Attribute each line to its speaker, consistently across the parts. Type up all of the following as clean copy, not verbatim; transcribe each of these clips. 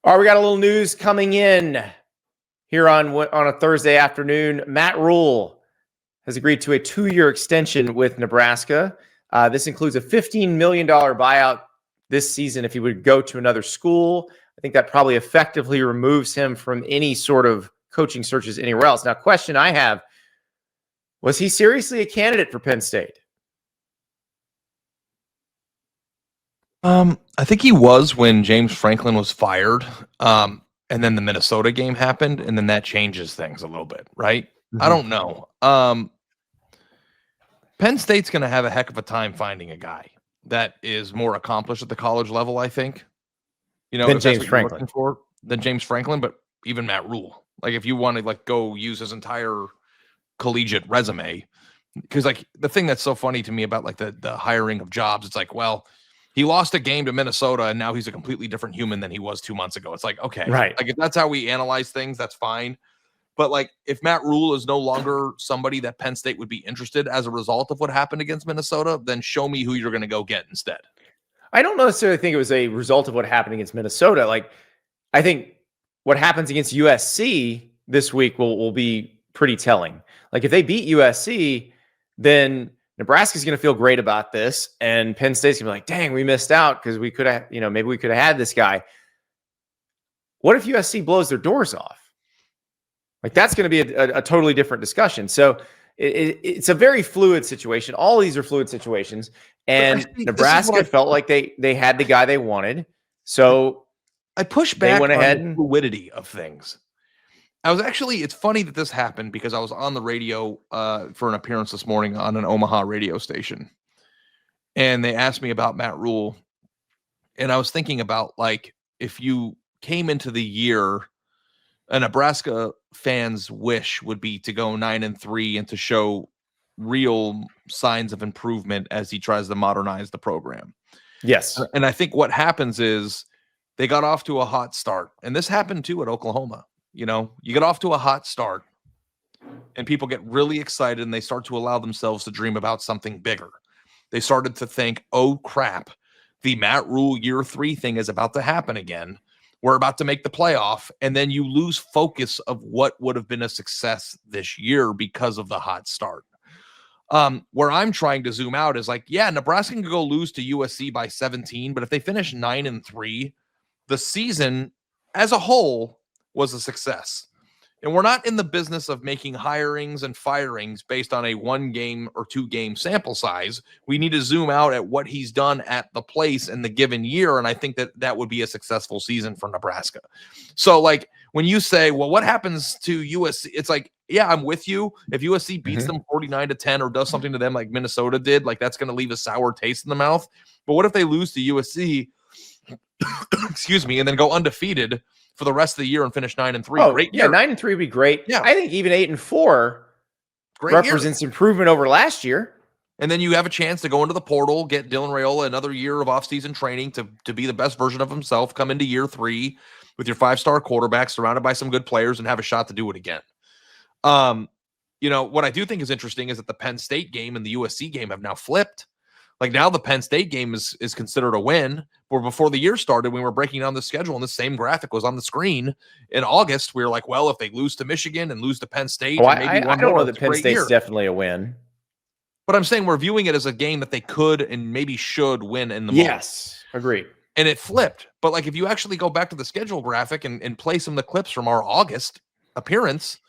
Speaker 1: All right, we got a little news coming in here on a Thursday afternoon. Matt Rhule has agreed to a 2-year extension with Nebraska. This includes a $15 million buyout this season if he would go to another school. I think that probably effectively removes him from any sort of coaching searches anywhere else. Now, question I have, was he seriously a candidate for Penn State?
Speaker 2: I think he was when James Franklin was fired, and then the Minnesota game happened, and then that changes things a little bit, right? Mm-hmm. I don't know. Penn State's going to have a heck of a time finding a guy that is more accomplished at the college level, I think.
Speaker 1: Than James Franklin.
Speaker 2: Than James Franklin, but even Matt Rhule. Like, if you want to go use his entire collegiate resume, because the thing that's so funny to me about the hiring of jobs, it's well, he lost a game to Minnesota, and now he's a completely different human than he was 2 months ago. It's okay.
Speaker 1: Right.
Speaker 2: If that's how we analyze things, that's fine. But, if Matt Rhule is no longer somebody that Penn State would be interested as a result of what happened against Minnesota, then show me who you're going to go get instead.
Speaker 1: I don't necessarily think it was a result of what happened against Minnesota. I think what happens against USC this week will be pretty telling. If they beat USC, then Nebraska's going to feel great about this, and Penn State's going to be like, dang, we missed out because we could have, maybe we could have had this guy. What if USC blows their doors off? That's going to be a totally different discussion. So it's a very fluid situation. All these are fluid situations, and Nebraska felt like they had the guy they wanted. So
Speaker 2: I push back on the fluidity of things. It's funny that this happened because I was on the radio for an appearance this morning on an Omaha radio station. And they asked me about Matt Rhule. And I was thinking about if you came into the year, a Nebraska fan's wish would be to go 9-3 and to show real signs of improvement as he tries to modernize the program.
Speaker 1: Yes.
Speaker 2: And I think what happens is they got off to a hot start. And this happened too at Oklahoma. You get off to a hot start and people get really excited and they start to allow themselves to dream about something bigger. They started to think, oh crap, the Matt Rhule year 3 thing is about to happen again. We're about to make the playoff. And then you lose focus of what would have been a success this year because of the hot start. Where I'm trying to zoom out is Nebraska can go lose to USC by 17, but if they finish 9-3, the season as a whole was a success. And we're not in the business of making hirings and firings based on a 1 game or 2 game sample size. We need to zoom out at what he's done at the place in the given year. And I think that would be a successful season for Nebraska. So when you say, well, what happens to USC? It's yeah, I'm with you. If USC beats them 49-10 or does something to them like Minnesota did, that's going to leave a sour taste in the mouth. But what if they lose to USC, excuse me, and then go undefeated for the rest of the year and finish 9-3.
Speaker 1: Oh,
Speaker 2: great
Speaker 1: year.
Speaker 2: Yeah,
Speaker 1: 9-3 would be great.
Speaker 2: Yeah.
Speaker 1: I think even 8-4 represents improvement over last year.
Speaker 2: And then you have a chance to go into the portal, get Dylan Rhule another year of offseason training to be the best version of himself, come into year 3 with your 5-star quarterback surrounded by some good players and have a shot to do it again. What I do think is interesting is that the Penn State game and the USC game have now flipped. Now the Penn State game is considered a win, where before the year started, when we were breaking down the schedule and the same graphic was on the screen in August, we were like, well, if they lose to Michigan and lose to Penn State,
Speaker 1: I don't know that Penn State's definitely a win.
Speaker 2: But I'm saying we're viewing it as a game that they could and maybe should win in the moment.
Speaker 1: Yes, agreed.
Speaker 2: And it flipped. But if you actually go back to the schedule graphic and play some of the clips from our August appearance,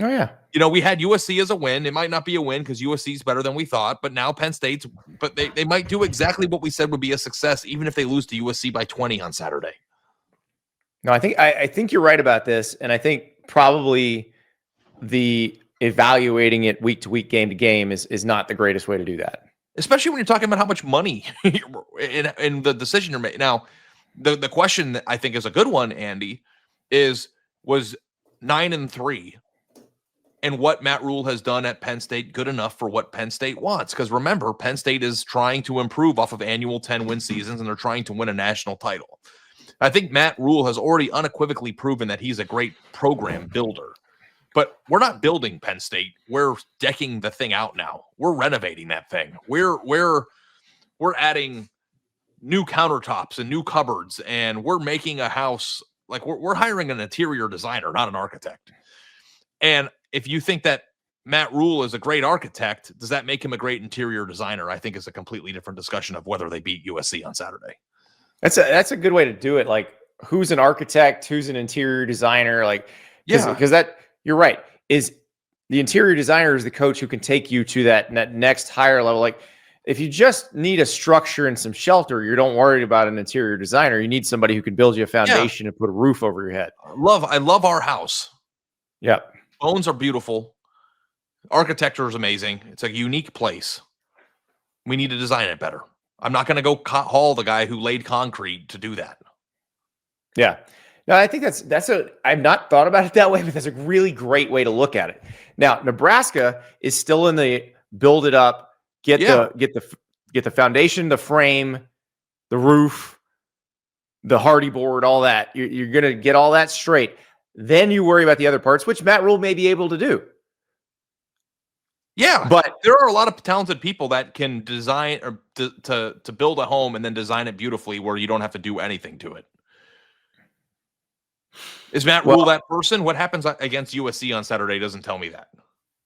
Speaker 1: oh yeah,
Speaker 2: we had USC as a win. It might not be a win because USC is better than we thought, but now Penn State's, but they might do exactly what we said would be a success, even if they lose to USC by 20 on Saturday.
Speaker 1: No, I think you're right about this, and I think probably the evaluating it week to week, game to game is not the greatest way to do that.
Speaker 2: Especially when you're talking about how much money in the decision you're making. Now, the question that I think is a good one, Andy, was 9-3. And what Matt Rhule has done at Penn State good enough for what Penn State wants? Because remember, Penn State is trying to improve off of annual 10-win seasons, and they're trying to win a national title. I think Matt Rhule has already unequivocally proven that he's a great program builder. But we're not building Penn State. We're decking the thing out now. We're renovating that thing. We're adding new countertops and new cupboards, and we're making a house Like we're hiring an interior designer, not an architect. And if you think that Matt Rhule is a great architect, does that make him a great interior designer? I think is a completely different discussion of whether they beat USC on Saturday.
Speaker 1: That's a good way to do it. Like, who's an architect, who's an interior designer? Like, because that, you're right, is the interior designer is the coach who can take you to that next higher level. Like, if you just need a structure and some shelter, you don't worry about an interior designer. You need somebody who can build you a foundation and put a roof over your head.
Speaker 2: I love our house.
Speaker 1: Yeah.
Speaker 2: Bones are beautiful. Architecture is amazing. It's a unique place. We need to design it better. I'm not going to go haul the guy who laid concrete to do that.
Speaker 1: Yeah. No, I think I've not thought about it that way, but that's a really great way to look at it. Now, Nebraska is still in the build it up, get the foundation, the frame, the roof, the hardy board, all that. You're going to get all that straight. Then you worry about the other parts, which Matt Rhule may be able to do.
Speaker 2: Yeah, but there are a lot of talented people that can design or to build a home and then design it beautifully where you don't have to do anything to it. Is Matt Rhule that person? What happens against USC on Saturday doesn't tell me that.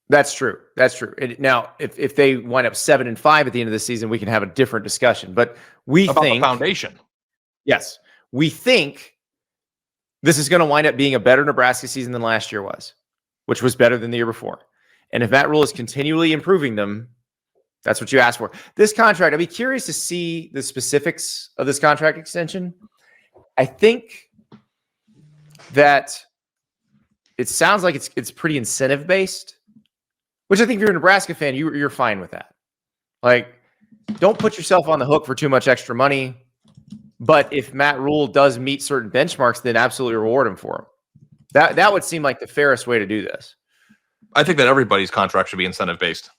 Speaker 1: That's true. That's true. Now, if they wind up 7-5 at the end of the season, we can have a different discussion. But we
Speaker 2: about
Speaker 1: think
Speaker 2: the foundation.
Speaker 1: Yes, we think this is going to wind up being a better Nebraska season than last year was, which was better than the year before. And if Matt Rhule is continually improving them, that's what you ask for. This contract, I'd be curious to see the specifics of this contract extension. I think that it sounds like it's pretty incentive based, which I think if you're a Nebraska fan, you're fine with that. Like, don't put yourself on the hook for too much extra money. But if Matt Rhule does meet certain benchmarks, then absolutely reward him for them. That would seem like the fairest way to do this.
Speaker 2: I think that everybody's contract should be incentive based.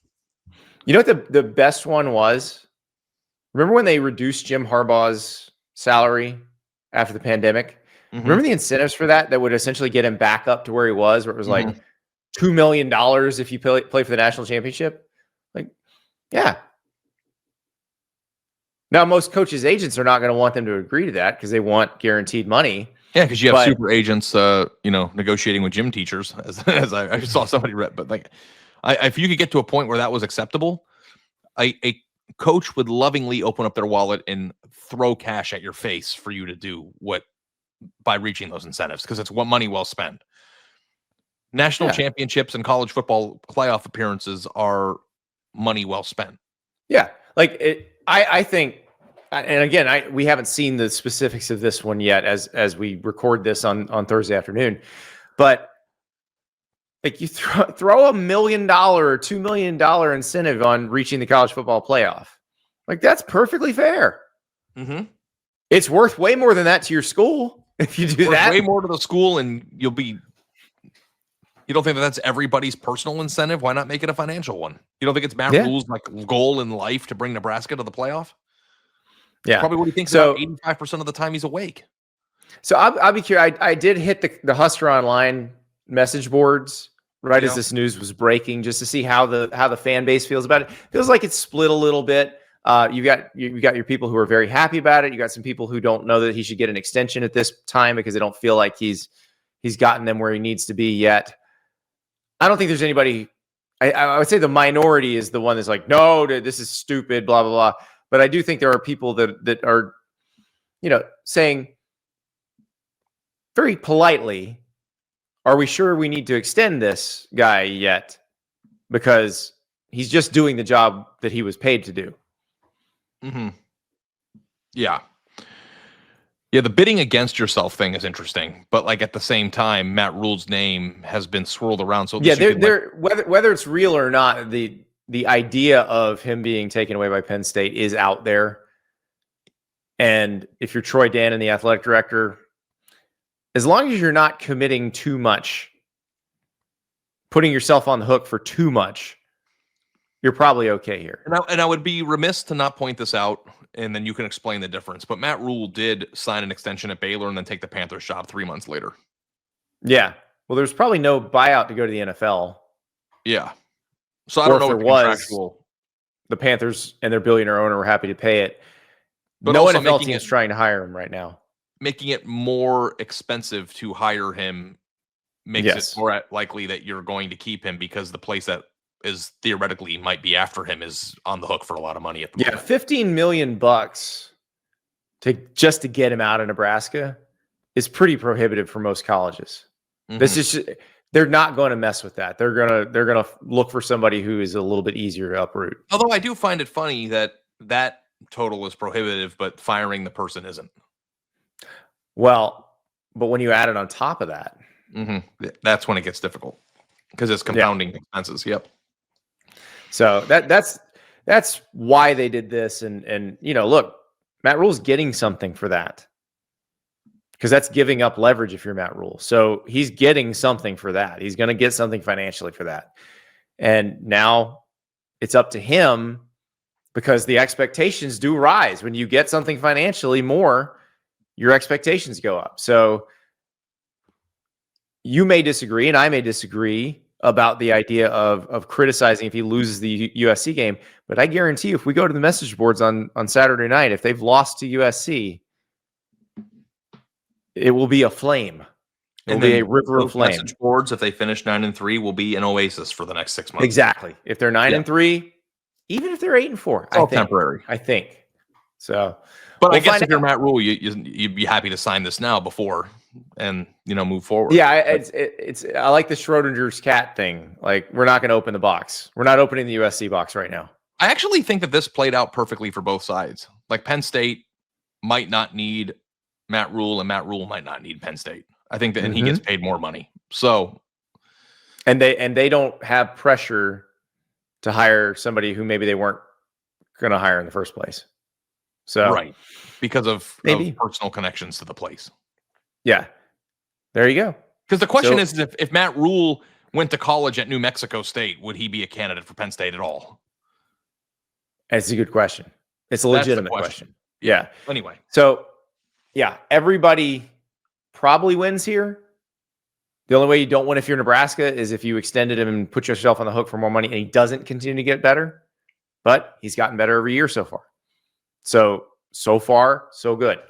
Speaker 1: You know what the best one was? Remember when they reduced Jim Harbaugh's salary after the pandemic? Mm-hmm. Remember the incentives for that would essentially get him back up to where he was, where it was like $2 million if you play for the national championship? Like, yeah. Now, most coaches' agents are not going to want them to agree to that because they want guaranteed money.
Speaker 2: Yeah, because you have super agents, negotiating with gym teachers, as I saw somebody read. But like, if you could get to a point where that was acceptable, a coach would lovingly open up their wallet and throw cash at your face for you to do by reaching those incentives, because it's money well spent. National championships and college football playoff appearances are money well spent.
Speaker 1: Yeah, I think. And again, we haven't seen the specifics of this one yet as we record this on Thursday afternoon. But like, you throw $1 million or $2 million incentive on reaching the college football playoff. Like, that's perfectly fair.
Speaker 2: Mm-hmm.
Speaker 1: It's worth way more than that to your school if you do that.
Speaker 2: Way more to the school, and you don't think that's everybody's personal incentive? Why not make it a financial one? You don't think it's Matt Rhule's goal in life to bring Nebraska to the playoff?
Speaker 1: Yeah,
Speaker 2: probably what he thinks about 85% of the time he's awake. So
Speaker 1: I'll be curious. I did hit the Husker Online message boards right as this news was breaking, just to see how the fan base feels about it. Feels like it's split a little bit. You got your people who are very happy about it. You got some people who don't know that he should get an extension at this time because they don't feel like he's gotten them where he needs to be yet. I don't think there's anybody. I would say the minority is the one that's like, no, this is stupid, blah blah blah. But I do think there are people that are, saying very politely, are we sure we need to extend this guy yet? Because he's just doing the job that he was paid to do.
Speaker 2: Mm-hmm. Yeah. Yeah, the bidding against yourself thing is interesting. But like, at the same time, Matt Rhule's name has been swirled around. So
Speaker 1: yeah, whether it's real or not, the idea of him being taken away by Penn State is out there. And if you're Troy Dannon, the athletic director, as long as you're not committing too much, putting yourself on the hook for too much, you're probably okay here.
Speaker 2: And I would be remiss to not point this out, and then you can explain the difference. But Matt Rhule did sign an extension at Baylor and then take the Panthers job 3 months later.
Speaker 1: Yeah. Well, there's probably no buyout to go to the NFL.
Speaker 2: Yeah. So I don't know if there
Speaker 1: was. The Panthers and their billionaire owner were happy to pay it.
Speaker 2: But
Speaker 1: no NFL team is trying to hire him right now.
Speaker 2: making it more expensive to hire him makes
Speaker 1: Yes.
Speaker 2: it more likely that you're going to keep him because the place that is theoretically might be after him is on the hook for a lot of money at the
Speaker 1: Yeah,
Speaker 2: moment.
Speaker 1: $15 million to get him out of Nebraska is pretty prohibitive for most colleges. This is they're not going to mess with that. They're gonna look for somebody who is a little bit easier to uproot.
Speaker 2: Although I do find it funny that total is prohibitive, but firing the person isn't.
Speaker 1: Well, but when you add it on top of that,
Speaker 2: that's when it gets difficult because it's compounding expenses. Yep.
Speaker 1: So that's why they did this, and look, Matt Rhule's getting something for that because that's giving up leverage if you're Matt Rhule. So he's getting something for that. He's going to get something financially for that, and now it's up to him because the expectations do rise when you get something financially more. Your expectations go up. So you may disagree, and I may disagree about the idea of criticizing if he loses the USC game. But I guarantee you, if we go to the message boards on Saturday night, if they've lost to USC, it will be a flame. It will be a river of flame.
Speaker 2: Message boards, if they finish 9-3, will be an oasis for the next 6 months.
Speaker 1: Exactly. If they're 9-3, even if they're 8-4,
Speaker 2: it's all temporary.
Speaker 1: I think so.
Speaker 2: But I guess if you're Matt Rhule, you'd be happy to sign this now before and move forward.
Speaker 1: Yeah, it's I like the Schrodinger's cat thing. Like, we're not going to open the box. We're not opening the USC box right now.
Speaker 2: I actually think that this played out perfectly for both sides. Like, Penn State might not need Matt Rhule, and Matt Rhule might not need Penn State. I think that, and he gets paid more money. So,
Speaker 1: and they don't have pressure to hire somebody who maybe they weren't going to hire in the first place. So
Speaker 2: right, because of personal connections to the place.
Speaker 1: Yeah, there you go.
Speaker 2: Because the question is if Matt Rhule went to college at New Mexico State, would he be a candidate for Penn State at all?
Speaker 1: It's a good question. It's a legitimate question. Yeah.
Speaker 2: Anyway.
Speaker 1: So, yeah, everybody probably wins here. The only way you don't win if you're Nebraska is if you extended him and put yourself on the hook for more money and he doesn't continue to get better. But he's gotten better every year so far. So far, so good.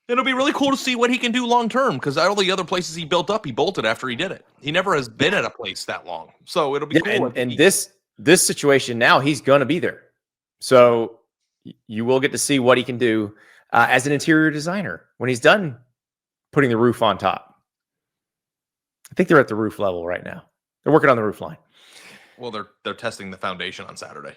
Speaker 2: It'll be really cool to see what he can do long term because all the other places he built up, he bolted after he did it. He never has been at a place that long. So it'll be cool.
Speaker 1: And this situation now, he's going to be there. So you will get to see what he can do as an interior designer when he's done putting the roof on top. I think they're at the roof level right now. They're working on the roof line.
Speaker 2: Well, they're testing the foundation on Saturday.